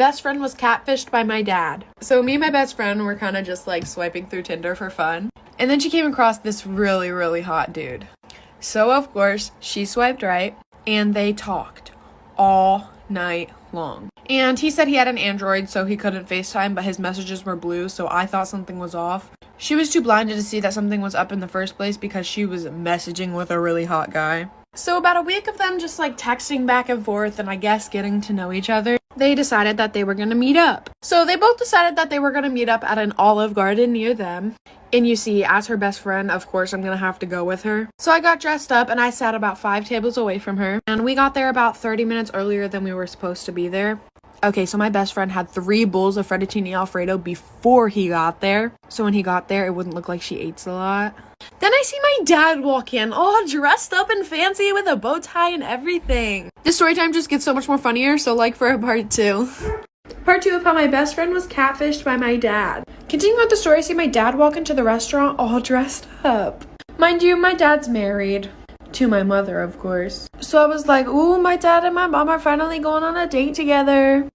best friend was catfished by my dad. So me and my best friend were kind of just like swiping through Tinder for fun. And then she came across this really, really hot dude. So of course, she swiped right and they talked all night long. And he said he had an Android, so he couldn't FaceTime, but his messages were blue, so I thought something was off. She was too blinded to see that something was up in the first place because she was messaging with a really hot guy. So about a week of them just like texting back and forth and I guess getting to know each other, they decided that they were gonna meet up. So they both decided that they were gonna meet up at an Olive Garden near them. And you see, as her best friend, of course, I'm gonna have to go with her. So I got dressed up and I sat about 5 tables away from her. And we got there about 30 minutes earlier than we were supposed to be there. Okay, so my best friend had 3 bowls of fettuccine alfredo before he got there. So when he got there, it wouldn't look like she ate a lot. Then I see my dad walk in, all dressed up and fancy with a bow tie and everything. This story time just gets so much more funnier, so like for a part 2. Part 2 of how my best friend was catfished by my dad. Continuing with the story, I see my dad walk into the restaurant all dressed up. Mind you, my dad's married. To my mother, of course. So I was like, ooh, my dad and my mom are finally going on a date together.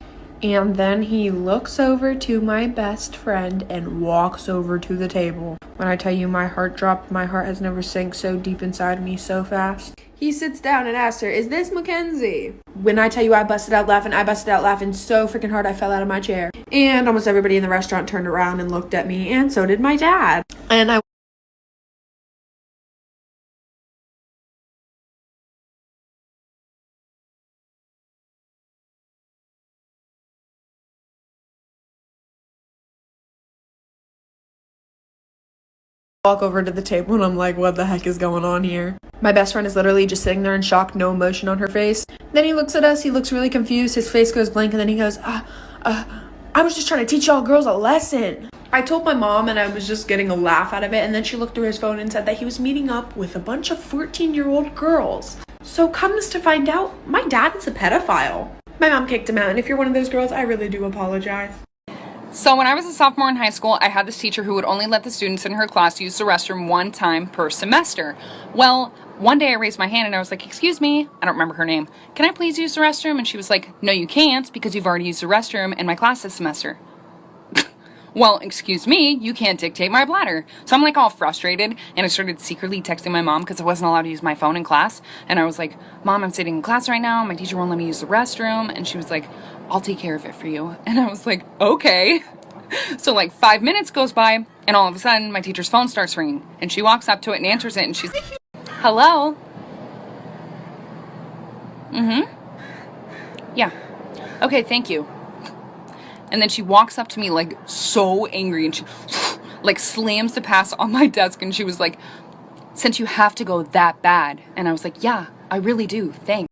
And then he looks over to my best friend and walks over to the table. When I tell you my heart dropped, my heart has never sank so deep inside me so fast. He sits down and asks her, is this Mackenzie? When I tell you I busted out laughing so freaking hard I fell out of my chair. And almost everybody in the restaurant turned around and looked at me, and so did my dad. And I walk over to the table and I'm like, what the heck is going on here? My best friend is literally just sitting there in shock, no emotion on her face. Then he looks at us, he looks really confused, his face goes blank, and then he goes, I was just trying to teach y'all girls a lesson. I told my mom and I was just getting a laugh out of it, and then she looked through his phone and said that he was meeting up with a bunch of 14-year-old girls. So comes to find out, my dad is a pedophile. My mom kicked him out, and if you're one of those girls, I really do apologize. So when I was a sophomore in high school, I had this teacher who would only let the students in her class use the restroom 1 time per semester. Well, one day I raised my hand and I was like, excuse me, I don't remember her name. Can I please use the restroom? And she was like, no, you can't because you've already used the restroom in my class this semester. Well, excuse me, you can't dictate my bladder. So I'm like all frustrated and I started secretly texting my mom because I wasn't allowed to use my phone in class. And I was like, Mom, I'm sitting in class right now. My teacher won't let me use the restroom. And she was like, I'll take care of it for you. And I was like, okay. So like 5 minutes goes by and all of a sudden my teacher's phone starts ringing and she walks up to it and answers it and she's like, hello? Yeah. Okay, thank you. And then she walks up to me like so angry and she like slams the pass on my desk and she was like, since you have to go that bad. And I was like, yeah, I really do. Thanks.